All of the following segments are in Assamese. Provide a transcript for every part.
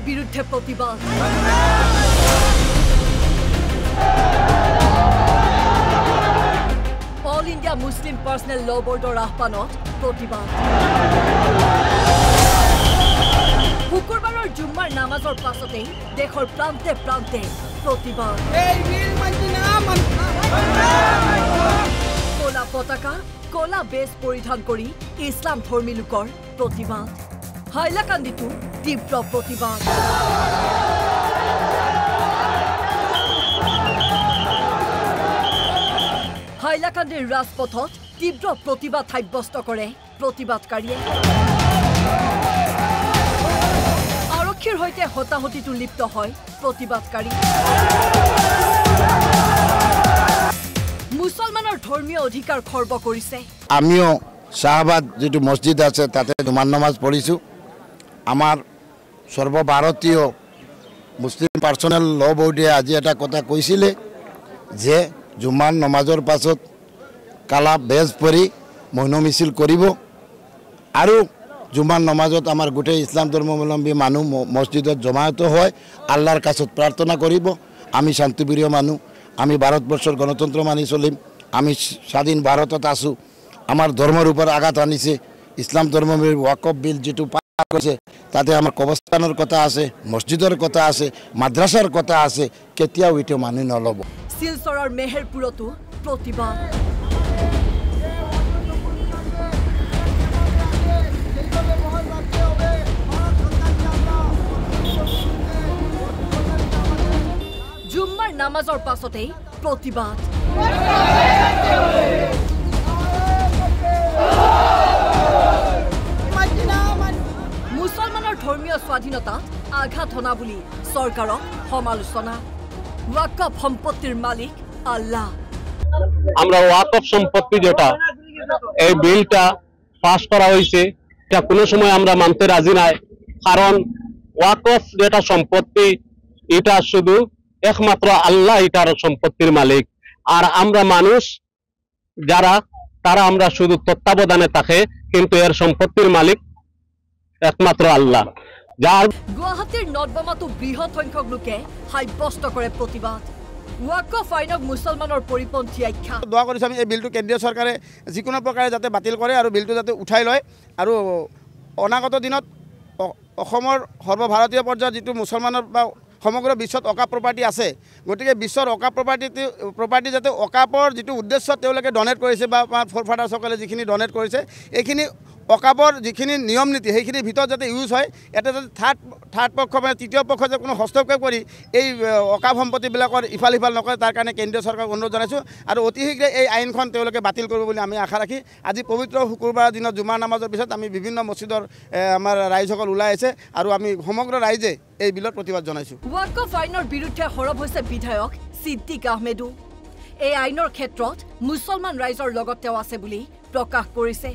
বিৰুদ্ধে প্ৰতিবাদ অল ইণ্ডিয়া মুছলিম পাৰ্চনেল ল বৰ্ডৰ আহ্বানত প্ৰতিবাদ শুকুৰবাৰৰ জুম্মাৰ নামাজৰ পাছতেই দেশৰ প্ৰান্তে প্ৰান্তে প্ৰতিবাদ কলা পতাকা কলা বেজ পৰিধান কৰি ইছলাম ধৰ্মী লোকৰ প্ৰতিবাদ হাইলাকান্দিতো তীব্ৰ প্ৰতিবাদ হাইলাকান্দিৰ ৰাজপথত তীব্ৰ প্ৰতিবাদ সাব্যস্ত কৰে প্ৰতিবাদকাৰীয়ে আৰক্ষীৰ সৈতে হতাহতিটো লিপ্ত হয় প্ৰতিবাদকাৰী মুছলমানৰ ধৰ্মীয় অধিকাৰ খৰ্ব কৰিছে আমিও শাহবাদ যেটো মসজিদ আছে তাতে জুমাৰ নামাজ পঢ়িছো আমাৰ সৰ্বভাৰতীয় মুছলিম পাৰ্সোনেল ল বৰ্ডে আজি এটা কথা কৈছিলে যে জুমাৰ নামাজৰ পাছত কালা বেজ পৰি মৌন মিছিল কৰিব আৰু জুমাৰ নামাজত আমাৰ গোটেই ইছলাম ধৰ্মাৱলম্বী মানুহ মসজিদত জমায়েত হয় আল্লাহৰ কাছত প্ৰাৰ্থনা কৰিব আমি শান্তিপ্ৰিয় মানুহ আমি ভাৰতবৰ্ষৰ গণতন্ত্ৰ মানি চলিম আমি স্বাধীন ভাৰতত আছো আমাৰ ধৰ্মৰ ওপৰত আঘাত আনিছে ইছলাম ধৰ্মৰ ওয়াকফ বিল যেটো পাছ কৰিছে তাতে আমাৰ কবৰস্থানৰ কথা আছে মসজিদৰ কথা আছে মাদ্ৰাছাৰ কথা আছে কেতিয়াও এটো মানি নলব শিলচৰৰ মেহেৰপুৰতো প্ৰতিবাদ জুম্মাৰ নামাজৰ পাছতেই প্ৰতিবাদ মুছলমানৰ ধৰ্মীয় স্বাধীনতাত আঘাত হনা বুলি চৰকাৰক সমালোচনা ওয়াকফ সম্পত্তিৰ মালিক আল্লাহ আমরা ওয়াকফ সম্পত্তি যেটা এই বিলটা পাস করা হয়েছে এটা কোনো সময় আমরা মানতে রাজি নাই কারণ ওয়াকফ যেটা সম্পত্তি এটা শুধু একমাত্র আল্লাহ এটার সম্পত্তির মালিক আর আমরা মানুষ যারা তারা আমরা শুধু তত্ত্বাবধানে থাকে কিন্তু এর সম্পত্তির মালিক একমাত্র আল্লাহ যার গুৱাহাটীৰ নদবামাতো বৃহৎ সংখ্যক লোকে সাব্যস্ত কৰে প্ৰতিবাদ ওয়াকফ আইনক মুছলমানৰ পৰিপন্থী আখ্যা দোয়া কৰিছো আমি এই বিলটো কেন্দ্ৰীয় চৰকাৰে যিকোনো প্ৰকাৰে যাতে বাতিল কৰে আৰু বিলটো যাতে উঠাই লয় আৰু অনাগত দিনত অসমৰ সৰ্বভাৰতীয় পৰ্যায়ত যিটো মুছলমানৰ বা সমগ্ৰ বিশ্বত অকাপ প্ৰপাৰ্টি আছে গতিকে বিশ্বৰ অকাপ প্ৰপাৰ্টি যাতে অকাপৰ যিটো উদ্দেশ্য তেওঁলোকে ডনেট কৰিছে বা ফৰফাদাৰসকলে যিখিনি ডনেট কৰিছে এইখিনি অকাপৰ যিখিনি নিয়ম নীতি সেইখিনিৰ ভিতৰত যাতে ইউজ হয় এটা যাতে থাৰ্ড পক্ষ মানে তৃতীয় পক্ষ যে কোনো হস্তক্ষেপ কৰি এই অকাপ সম্পত্তিবিলাকৰ ইফাল সিফাল নকৰে তাৰ কাৰণে কেন্দ্ৰীয় চৰকাৰক অনুৰোধ জনাইছোঁ আৰু অতি শীঘ্ৰে এই আইনখন তেওঁলোকে বাতিল কৰিব বুলি আমি আশা ৰাখি আজি পবিত্ৰ শুকুৰবাৰৰ দিনত জুমাৰ নামাজৰ পিছত আমি বিভিন্ন মছজিদৰ আমাৰ ৰাইজসকল ওলাই আছে আৰু আমি সমগ্ৰ ৰাইজে এই বিলত প্ৰতিবাদ জনাইছোঁ ওয়াকফ আইনৰ বিৰুদ্ধে সৰব হৈছে বিধায়ক সিদ্দিক আহমেদো এই আইনৰ ক্ষেত্ৰত মুছলমান ৰাইজৰ লগত তেওঁ আছে বুলি প্ৰকাশ কৰিছে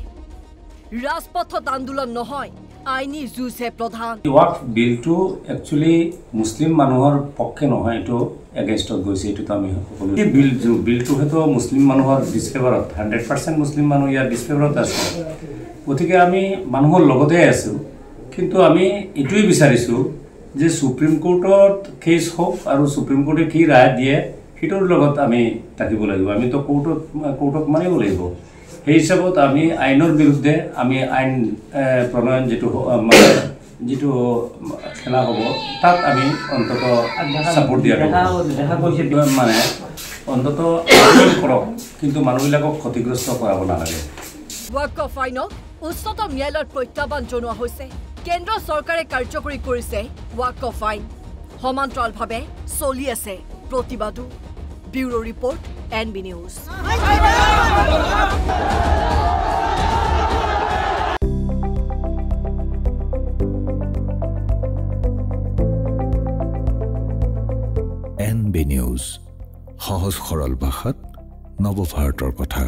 ৰাজপথত আন্দোলন নহয় আইনী যুঁজহে প্ৰধান ওয়াকফ বিলটো একচুয়ালি মুসলিম মানুহৰ পক্ষে নহয় এটো এগেইনষ্টত গৈছে এটো আমি সকলো এই বিলটো হেতু মুসলিম মানুহৰ ডিসফেভাৰত 100% মুসলিম মানুহ ইয়াৰ ডিসফেভাৰত আছে গতিকে আমি মানুহৰ লগতে আছো কিন্তু আমি এটোই বিচাৰিছো যে সুপ্ৰিম কোৰ্টত কেছ হোক আৰু সুপ্ৰিম কোৰ্টে কি ৰায় দিয়ে হিটোৰ লগত আমি থাকিব লাগিব আমি তো কোৰ্টক মানিব লাগিব এই হিসাবত আমি আইনৰ বিৰুদ্ধে আমি আইন প্ৰণয়ন যেটো খেলা হ'ব তাক আমি অন্তত সাপোৰ্ট দিয়া মানে অন্তত কৰক কিন্তু মানুহবিলাকক ক্ষতিগ্ৰস্ত কৰাব নালাগে ওয়াকফ আইনক উচ্চতম ন্যায়ালয়ত প্ৰত্যাহ্বান জনোৱা হৈছে কেন্দ্ৰ চৰকাৰে কাৰ্যকৰী কৰিছে ওয়াকফ আইন সমান্তৰালভাৱে চলি আছে প্ৰতিবাদো bureau report NB news NB news সহজ সৰল ভাষাত নৱভাৰতৰ কথা।